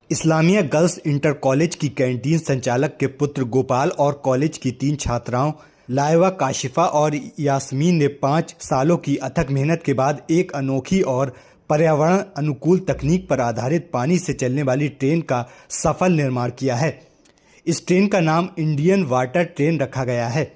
Islamia girls inter college की canteen संचालक के पुत्र गोपाल और कॉलेज की 3 छात्राओं लाइबा, काशिफा और यास्मीन ने 5 सालों की अथक मेहनत के बाद एक अनोखी और पर्यावरण अनुकूल तकनीक पर आधारित पानी से चलने वाली ट्रेन का सफल निर्माण किया है। इस ट्रेन का नाम इंडियन वाटर ट्रेन रखा गया है।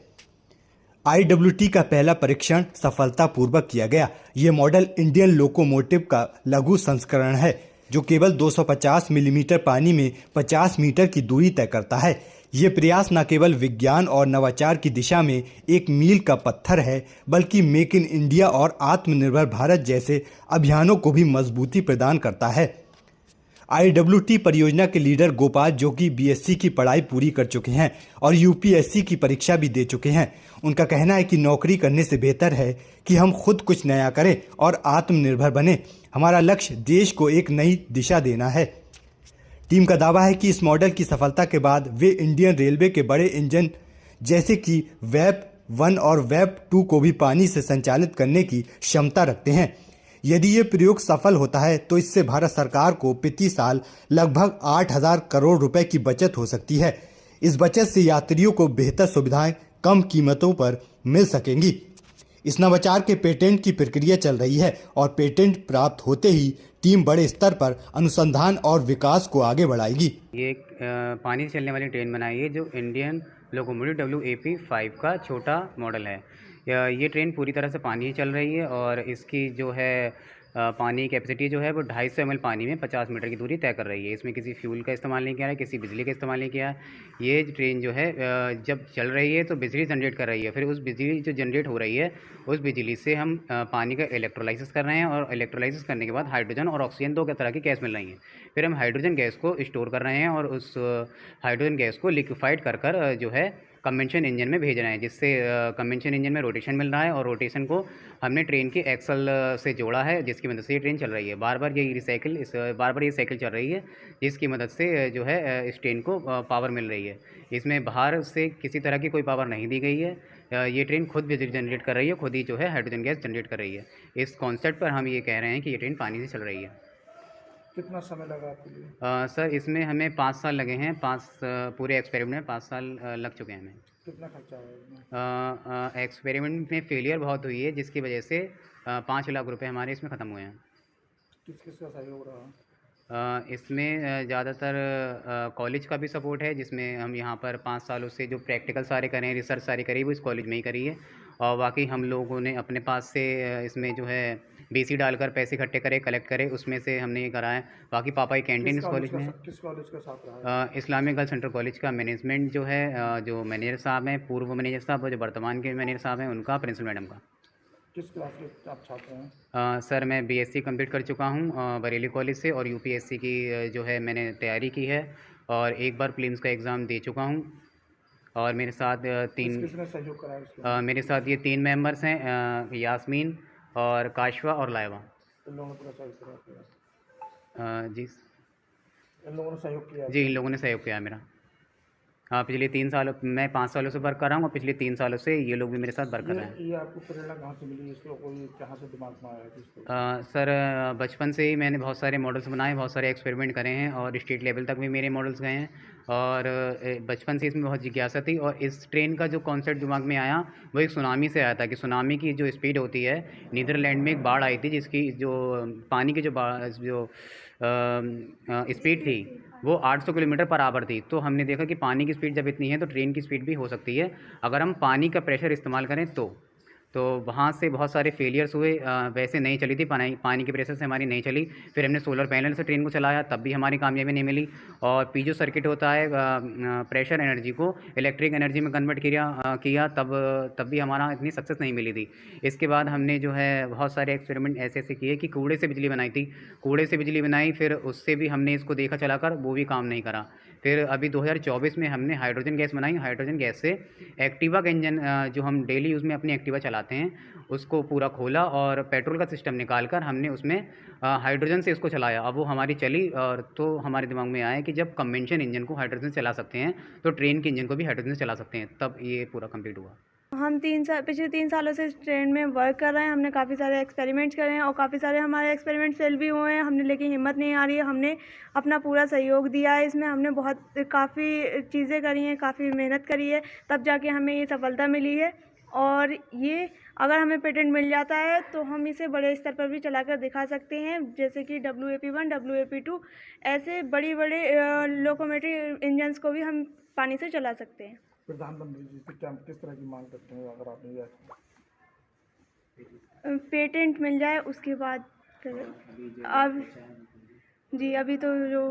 IWT का पहला परीक्षण सफलतापूर्वक किया गया। ये मॉडल इंडियन लोकोमोटिव का लघु संस्करण है, जो केवल 250 मिलीमीटर पानी में 50 मीटर की दूरी तय करता है। ये प्रयास न केवल विज्ञान और नवाचार की दिशा में एक मील का पत्थर है, बल्कि मेक इन इंडिया और आत्मनिर्भर भारत जैसे अभियानों को भी मजबूती प्रदान करता है। IWT परियोजना के लीडर गोपाल, जो कि BSc की पढ़ाई पूरी कर चुके हैं और UPSC की परीक्षा भी दे चुके हैं, उनका कहना है कि नौकरी करने से बेहतर है कि हम खुद कुछ नया करें और आत्मनिर्भर बने। हमारा लक्ष्य देश को एक नई दिशा देना है। टीम का दावा है कि इस मॉडल की सफलता के बाद वे इंडियन रेलवे के बड़े इंजन जैसे कि वेब 1 और वेब 2 को भी पानी से संचालित करने की क्षमता रखते हैं। यदि ये प्रयोग सफल होता है तो इससे भारत सरकार को प्रति साल लगभग 8,000 करोड़ रुपए की बचत हो सकती है। इस बचत से यात्रियों को बेहतर सुविधाएं कम कीमतों पर मिल सकेंगी। इस नवाचार के पेटेंट की प्रक्रिया चल रही है और पेटेंट प्राप्त होते ही टीम बड़े स्तर पर अनुसंधान और विकास को आगे बढ़ाएगी। ये एक पानी से चलने वाली ट्रेन बनाई है जो इंडियन लोकोमोटिव WAP-5 का छोटा मॉडल है। ये ट्रेन पूरी तरह से पानी ही चल रही है और इसकी जो है पानी कैपेसिटी जो है वो 250 ml पानी में 50 मीटर की दूरी तय कर रही है। इसमें किसी फ्यूल का इस्तेमाल नहीं किया है, किसी बिजली का इस्तेमाल नहीं किया है। ये ट्रेन जो है जब चल रही है तो बिजली जनरेट कर रही है, फिर उस बिजली जो जनरेट हो रही है उस बिजली से हम पानी का इलेक्ट्रोलाइसिस कर रहे हैं और इलेक्ट्रोलाइसिस करने के बाद हाइड्रोजन और ऑक्सीजन 2 तरह की गैस मिल रही है। फिर हम हाइड्रोजन गैस को स्टोर कर रहे हैं और उस हाइड्रोजन गैस को लिक्विफाइड कर कर जो है कन्वेंशन इंजन में भेज रहे हैं, जिससे कन्वेंशन इंजन में रोटेशन मिल रहा है और रोटेशन को हमने ट्रेन के एक्सल से जोड़ा है, जिसकी मदद से ये ट्रेन चल रही है। बार बार ये साइकिल चल रही है, जिसकी मदद से जो है इस ट्रेन को पावर मिल रही है। इसमें बाहर से किसी तरह की कोई पावर नहीं दी गई है। ये ट्रेन खुद बिजली जनरेट कर रही है, खुद ही जो है हाइड्रोजन गैस जनरेट कर रही है। इस कॉन्सेप्ट पर हम ये कह रहे हैं कि ये ट्रेन पानी से चल रही है। कितना समय लगा आपके लिए? सर, इसमें हमें 5 साल लगे हैं। पूरे एक्सपेरिमेंट में 5 साल लग चुके हैं हमें। कितना खर्चा आया इसमें? एक्सपेरिमेंट में फेलियर बहुत हुई है, जिसकी वजह से 5 लाख रुपए हमारे इसमें ख़त्म हुए हैं। किस किस का सहयोग रहा? इसमें ज़्यादातर कॉलेज का भी सपोर्ट है, जिसमें हम यहाँ पर 5 सालों से जो प्रैक्टिकल सारे करें हैं, रिसर्च सारी करी है, वो इस कॉलेज में ही करी है। और बाकी हम लोगों ने अपने पास से इसमें जो है BC डालकर पैसे इकट्ठे करे, कलेक्ट करे, उसमें से हमने ये करा है। बाकी पापा की कैंटीन इस कॉलेज में है। किस कॉलेज का साथ रहा है? इस्लामिक गर्ल्स इंटर कॉलेज का मैनेजमेंट जो है, जो मैनेजर साहब हैं, पूर्व मैनेजर साहब और जो वर्तमान के मैनेजर साहब हैं, उनका, प्रिंसिपल मैडम का। किस क्लास के आप छात्र हैं? सर, मैं BSc कंप्लीट कर चुका हूँ बरेली कॉलेज से, और UPSC की जो है मैंने तैयारी की है और एक बार प्रीलिम्स का एग्ज़ाम दे चुका हूँ। और मेरे साथ किसने सहयोग करा इसके? मेरे साथ ये 3 मेंबर्स हैं, यास्मीन और काशवा और लाइबा। इन लोगों ने पूरा सहयोग करा? जी। इन लोगों ने सहयोग किया? जी, इन लोगों ने सहयोग किया है मेरा। हाँ, पिछले 3 साल मैं 5 सालों से वर्क कर रहा हूँ और पिछले 3 सालों से ये लोग भी मेरे साथ वर्क कर रहे हैं। ये आपको प्रेरणा कहाँ से मिली? इसको कोई कहाँ से दिमाग में आया इसको? सर, बचपन से ही मैंने बहुत सारे मॉडल्स बनाए, बहुत सारे एक्सपेरिमेंट करे हैं और स्टेट लेवल तक भी मेरे मॉडल्स गए हैं। और बचपन से इसमें बहुत जिज्ञासा थी और इस ट्रेन का जो कॉन्सेप्ट दिमाग में आया वो एक सुनामी से आया था कि सुनामी की जो स्पीड होती है, नीदरलैंड में एक बाढ़ आई थी जिसकी जो पानी की जो स्पीड थी वो 800 किलोमीटर पर आवर थी। तो हमने देखा कि पानी की स्पीड जब इतनी है तो ट्रेन की स्पीड भी हो सकती है अगर हम पानी का प्रेशर इस्तेमाल करें तो वहाँ से बहुत सारे फेलियर्स हुए। वैसे नहीं चली थी, पानी के प्रेशर से हमारी नहीं चली। फिर हमने सोलर पैनल से ट्रेन को चलाया, तब भी हमारी कामयाबी नहीं मिली। और पीजो सर्किट होता है, प्रेशर एनर्जी को इलेक्ट्रिक एनर्जी में कन्वर्ट किया तब भी हमारा इतनी सक्सेस नहीं मिली थी। इसके बाद हमने जो है बहुत सारे एक्सपेरिमेंट ऐसे किए कि कूड़े से बिजली बनाई थी, कूड़े से बिजली बनाई, फिर उससे भी हमने इसको देखा चलाकर, वो भी काम नहीं करा। फिर अभी 2024 में हमने हाइड्रोजन गैस बनाई। हाइड्रोजन गैस से एक्टिवा का इंजन, जो हम डेली यूज़ में अपनी एक्टिवा चलाते हैं, उसको पूरा खोला और पेट्रोल का सिस्टम निकाल कर हमने उसमें हाइड्रोजन से इसको चलाया। अब वो हमारी चली और तो हमारे दिमाग में आया कि जब कन्वेंशन इंजन को हाइड्रोजन से चला सकते हैं तो ट्रेन के इंजन को भी हाइड्रोजन से चला सकते हैं, तब ये पूरा कंप्लीट हुआ। हम पिछले 3 सालों से इस ट्रेन में वर्क कर रहे हैं। हमने काफ़ी सारे एक्सपेरिमेंट्स करे हैं और काफ़ी सारे हमारे एक्सपेरिमेंट फेल भी हुए हैं। हमने लेकिन हिम्मत नहीं हारी है। हमने अपना पूरा सहयोग दिया है इसमें। हमने काफ़ी चीज़ें करी हैं, काफ़ी मेहनत करी है, तब जाके हमें ये सफलता मिली है। और ये अगर हमें पेटेंट मिल जाता है तो हम इसे बड़े स्तर पर भी चलाकर दिखा सकते हैं, जैसे कि WAP1, WAP2 ऐसे बड़े लोकोमोटिव इंजन्स को भी हम पानी से चला सकते हैं। प्रधानमंत्री जी से क्या किस तरह की मांग करते हैं अगर आपने यह पेटेंट मिल जाए उसके बाद फिर अब जी अभी तो जो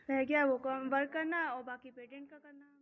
रह गया वो काम वर्क करना है और बाकी पेटेंट का करना है।